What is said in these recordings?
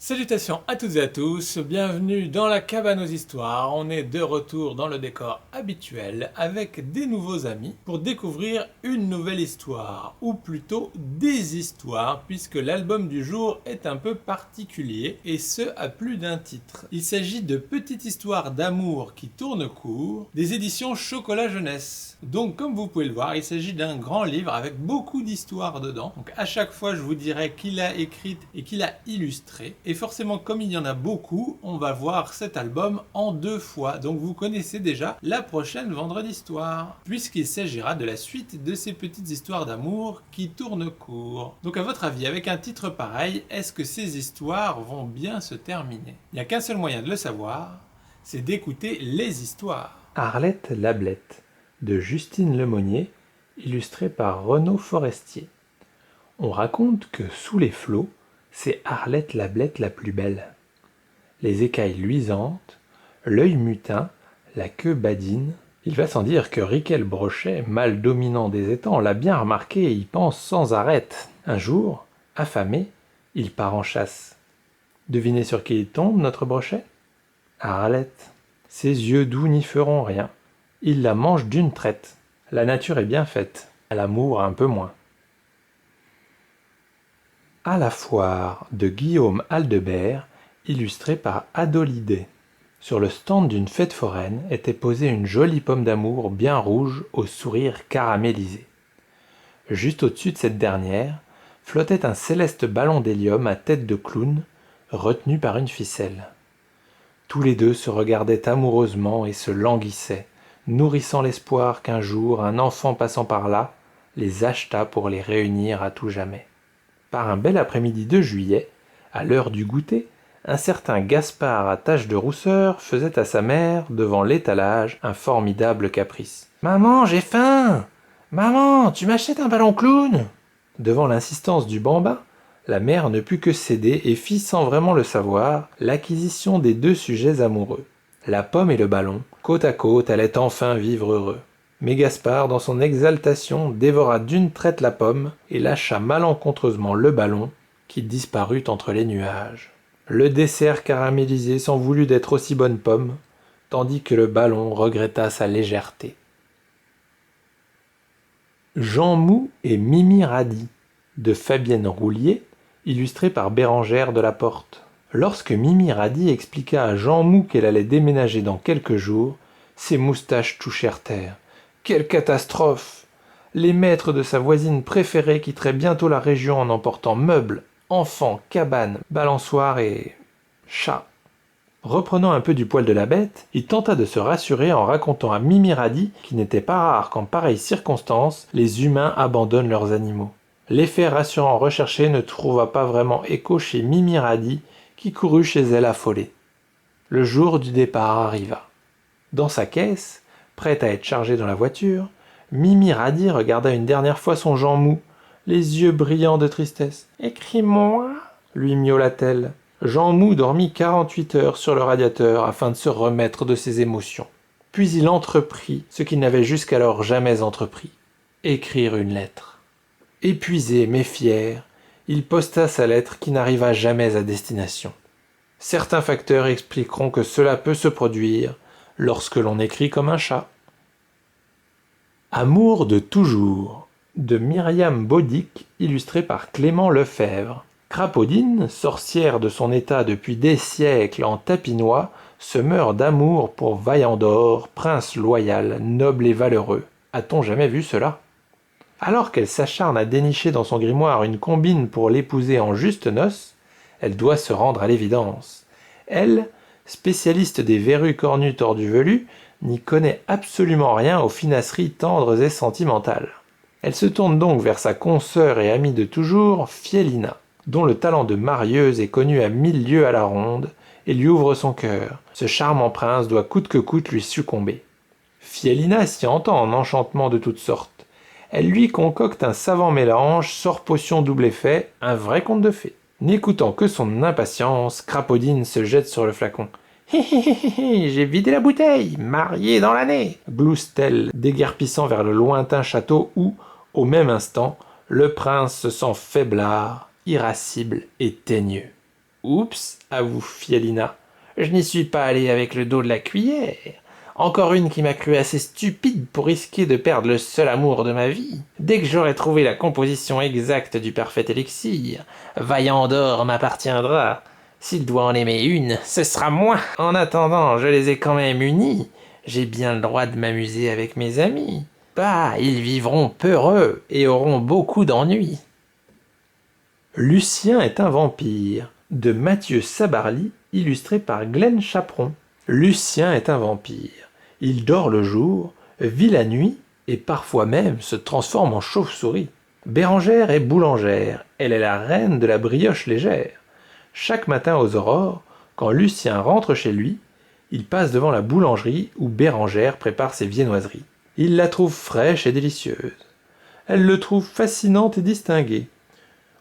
Salutations à toutes et à tous, bienvenue dans la cabane aux histoires. On est de retour dans le décor habituel avec des nouveaux amis pour découvrir une nouvelle histoire, ou plutôt des histoires, puisque l'album du jour est un peu particulier, et ce à plus d'un titre. Il s'agit de Petites histoires d'amour qui tournent court, des éditions Chocolat Jeunesse. Donc comme vous pouvez le voir, il s'agit d'un grand livre avec beaucoup d'histoires dedans. Donc à chaque fois je vous dirai qui l'a écrite et qui l'a illustrée. Et forcément comme il y en a beaucoup, on va voir cet album en 2 fois. Donc vous connaissez déjà la prochaine Vendredi Histoire. Puisqu'il s'agira de la suite de ces petites histoires d'amour qui tournent court. Donc à votre avis, avec un titre pareil, est-ce que ces histoires vont bien se terminer? Il n'y a qu'un seul moyen de le savoir, c'est d'écouter les histoires. Arlette Lablette de Justine Lemonnier, illustré par Renaud Forestier. On raconte que sous les flots, c'est Arlette Lablette la plus belle. Les écailles luisantes, l'œil mutin, la queue badine. Il va sans dire que Riquel Brochet, mâle dominant des étangs, l'a bien remarqué et y pense sans arrêt. Un jour, affamé, il part en chasse. Devinez sur qui il tombe, notre Brochet? Arlette. Ses yeux doux n'y feront rien. Il la mange d'une traite. La nature est bien faite, l'amour un peu moins. À la foire de Guillaume Aldebert, illustré par Adolidé. Sur le stand d'une fête foraine était posée une jolie pomme d'amour bien rouge au sourire caramélisé. Juste au-dessus de cette dernière, flottait un céleste ballon d'hélium à tête de clown, retenu par une ficelle. Tous les deux se regardaient amoureusement et se languissaient, nourrissant l'espoir qu'un jour un enfant passant par là les achetât pour les réunir à tout jamais. Par un bel après-midi de juillet, à l'heure du goûter, un certain Gaspard à taches de rousseur faisait à sa mère, devant l'étalage, un formidable caprice. « Maman, j'ai faim! Maman, tu m'achètes un ballon clown ?» Devant l'insistance du bambin, la mère ne put que céder et fit sans vraiment le savoir l'acquisition des 2 sujets amoureux. La pomme et le ballon, côte à côte, allaient enfin vivre heureux. Mais Gaspard, dans son exaltation, dévora d'une traite la pomme et lâcha malencontreusement le ballon, qui disparut entre les nuages. Le dessert caramélisé s'en voulut d'être aussi bonne pomme, tandis que le ballon regretta sa légèreté. Jean Mou et Mimi Radi, de Fabienne Roulier, illustré par Bérengère de la Porte. Lorsque Mimi Radi expliqua à Jean Mou qu'elle allait déménager dans quelques jours, ses moustaches touchèrent terre. Quelle catastrophe! Les maîtres de sa voisine préférée quitteraient bientôt la région en emportant meubles, enfants, cabanes, balançoires et chats. Reprenant un peu du poil de la bête, il tenta de se rassurer en racontant à Mimi Radi qu'il n'était pas rare qu'en pareilles circonstances, les humains abandonnent leurs animaux. L'effet rassurant recherché ne trouva pas vraiment écho chez Mimi Radi, qui courut chez elle affolée. Le jour du départ arriva. Dans sa caisse, prête à être chargée dans la voiture, Mimi Radi regarda une dernière fois son Jean Mou, les yeux brillants de tristesse. « Écris-moi » lui miaula-t-elle. Jean Mou dormit 48 heures sur le radiateur afin de se remettre de ses émotions. Puis il entreprit ce qu'il n'avait jusqu'alors jamais entrepris, écrire une lettre. Épuisé mais fier, il posta sa lettre qui n'arriva jamais à destination. Certains facteurs expliqueront que cela peut se produire lorsque l'on écrit comme un chat. Amour de toujours, de Myriam Baudic, illustré par Clément Lefebvre. Crapaudine, sorcière de son état depuis des siècles en tapinois, se meurt d'amour pour Vaillandor, prince loyal, noble et valeureux. A-t-on jamais vu cela? Alors qu'elle s'acharne à dénicher dans son grimoire une combine pour l'épouser en juste noces, elle doit se rendre à l'évidence. Elle, spécialiste des verrues cornues tordues velues, n'y connaît absolument rien aux finasseries tendres et sentimentales. Elle se tourne donc vers sa consoeur et amie de toujours, Fielina, dont le talent de marieuse est connu à 1000 lieues à la ronde, et lui ouvre son cœur. Ce charmant prince doit coûte que coûte lui succomber. Fielina s'y entend en enchantements de toutes sortes. Elle lui concocte un savant mélange, sort potion double effet, un vrai conte de fées. N'écoutant que son impatience, Crapaudine se jette sur le flacon. « Hé hé hé hé, j'ai vidé la bouteille, mariée dans l'année !» glousse-t-elle, déguerpissant vers le lointain château où, au même instant, le prince se sent faiblard, irascible et teigneux. Oups, avoue Fialina. Je n'y suis pas allé avec le dos de la cuillère. Encore une qui m'a cru assez stupide pour risquer de perdre le seul amour de ma vie. Dès que j'aurai trouvé la composition exacte du parfait élixir, Vaillant d'or m'appartiendra. S'il doit en aimer une, ce sera moi. En attendant, je les ai quand même unis. J'ai bien le droit de m'amuser avec mes amis. Bah, ils vivront peureux et auront beaucoup d'ennuis. Lucien est un vampire, de Mathieu Sabarly, illustré par Glenn Chaperon. Lucien est un vampire. Il dort le jour, vit la nuit et parfois même se transforme en chauve-souris. Bérengère est boulangère, elle est la reine de la brioche légère. Chaque matin aux aurores, quand Lucien rentre chez lui, il passe devant la boulangerie où Bérengère prépare ses viennoiseries. Il la trouve fraîche et délicieuse. Elle le trouve fascinante et distinguée.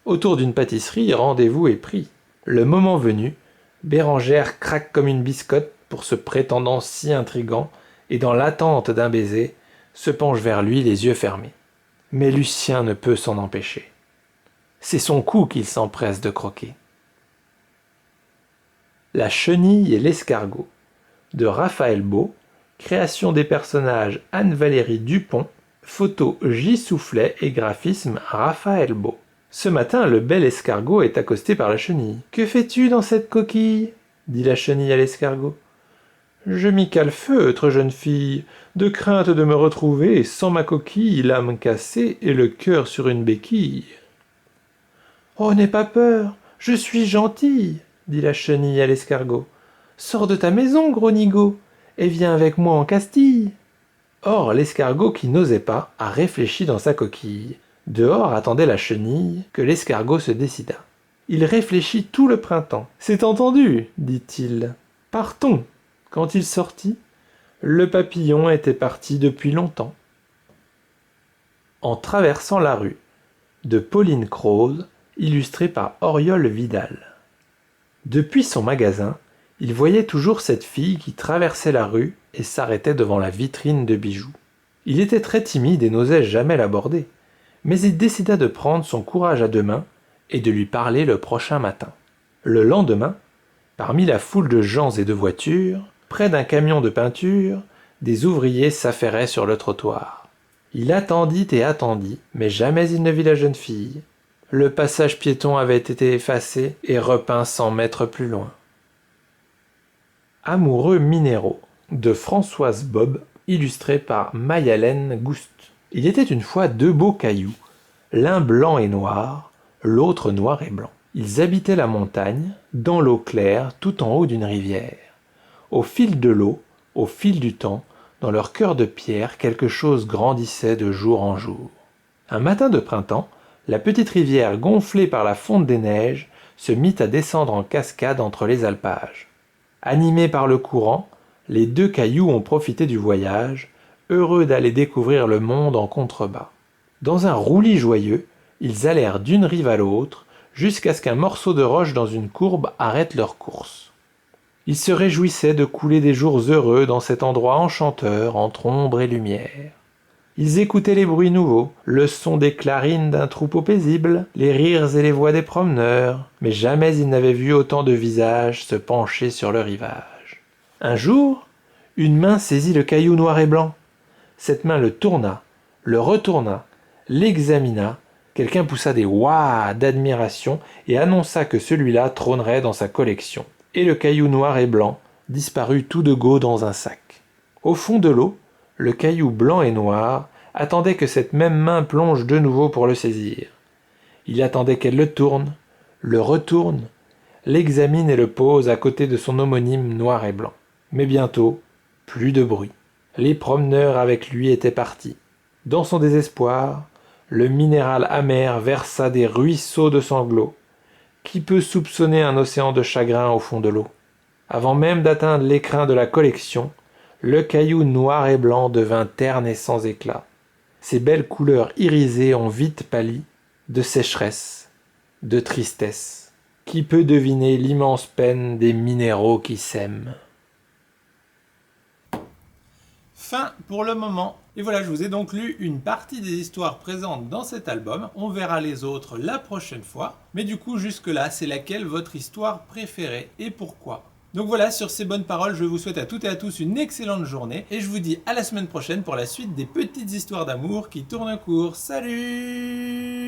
Autour d'une pâtisserie, rendez-vous est pris. Le moment venu, Bérengère craque comme une biscotte pour ce prétendant si intrigant et dans l'attente d'un baiser, se penche vers lui les yeux fermés. Mais Lucien ne peut s'en empêcher. C'est son cou qu'il s'empresse de croquer. La chenille et l'escargot, de Raphaël Beau, création des personnages Anne-Valérie Dupont, photo J. Soufflet et graphisme Raphaël Beau. Ce matin, le bel escargot est accosté par la chenille. « Que fais-tu dans cette coquille ?» dit la chenille à l'escargot. « Je m'y calfeutre, jeune fille, de crainte de me retrouver sans ma coquille, l'âme cassée et le cœur sur une béquille. »« Oh, n'aie pas peur, je suis gentille, dit la chenille à l'escargot. Sors de ta maison, gros nigaud, et viens avec moi en Castille. » Or, l'escargot qui n'osait pas a réfléchi dans sa coquille. Dehors attendait la chenille, que l'escargot se décida. Il réfléchit tout le printemps. « C'est entendu, dit-il. Partons. » Quand il sortit, le papillon était parti depuis longtemps. En traversant la rue, de Pauline Croze, illustré par Auriol Vidal. Depuis son magasin, il voyait toujours cette fille qui traversait la rue et s'arrêtait devant la vitrine de bijoux. Il était très timide et n'osait jamais l'aborder, mais il décida de prendre son courage à deux mains et de lui parler le prochain matin. Le lendemain, parmi la foule de gens et de voitures, près d'un camion de peinture, des ouvriers s'affairaient sur le trottoir. Il attendit et attendit, mais jamais il ne vit la jeune fille. Le passage piéton avait été effacé et repeint 100 mètres plus loin. Amoureux minéraux, de Françoise Bob, illustré par Mayalène Goust. Il était une fois deux beaux cailloux, l'un blanc et noir, l'autre noir et blanc. Ils habitaient la montagne, dans l'eau claire, tout en haut d'une rivière. Au fil de l'eau, au fil du temps, dans leur cœur de pierre, quelque chose grandissait de jour en jour. Un matin de printemps, la petite rivière gonflée par la fonte des neiges se mit à descendre en cascade entre les alpages. Animés par le courant, les deux cailloux ont profité du voyage, heureux d'aller découvrir le monde en contrebas. Dans un roulis joyeux, ils allèrent d'une rive à l'autre, jusqu'à ce qu'un morceau de roche dans une courbe arrête leur course. Ils se réjouissaient de couler des jours heureux dans cet endroit enchanteur entre ombre et lumière. Ils écoutaient les bruits nouveaux, le son des clarines d'un troupeau paisible, les rires et les voix des promeneurs, mais jamais ils n'avaient vu autant de visages se pencher sur le rivage. Un jour, une main saisit le caillou noir et blanc. Cette main le tourna, le retourna, l'examina. Quelqu'un poussa des « ouah » d'admiration et annonça que celui-là trônerait dans sa collection. Et le caillou noir et blanc disparut tout de go dans un sac. Au fond de l'eau, le caillou blanc et noir attendait que cette même main plonge de nouveau pour le saisir. Il attendait qu'elle le tourne, le retourne, l'examine et le pose à côté de son homonyme noir et blanc. Mais bientôt, plus de bruit. Les promeneurs avec lui étaient partis. Dans son désespoir, le minéral amer versa des ruisseaux de sanglots. Qui peut soupçonner un océan de chagrin au fond de l'eau? Avant même d'atteindre l'écrin de la collection, le caillou noir et blanc devint terne et sans éclat. Ses belles couleurs irisées ont vite pâli, de sécheresse, de tristesse. Qui peut deviner l'immense peine des minéraux qui s'aiment? fin pour le moment. Et voilà, je vous ai donc lu une partie des histoires présentes dans cet album. On verra les autres la prochaine fois. Mais du coup, jusque-là, c'est laquelle votre histoire préférée et pourquoi ? Donc voilà, sur ces bonnes paroles, je vous souhaite à toutes et à tous une excellente journée. Et je vous dis à la semaine prochaine pour la suite des petites histoires d'amour qui tournent court. Salut!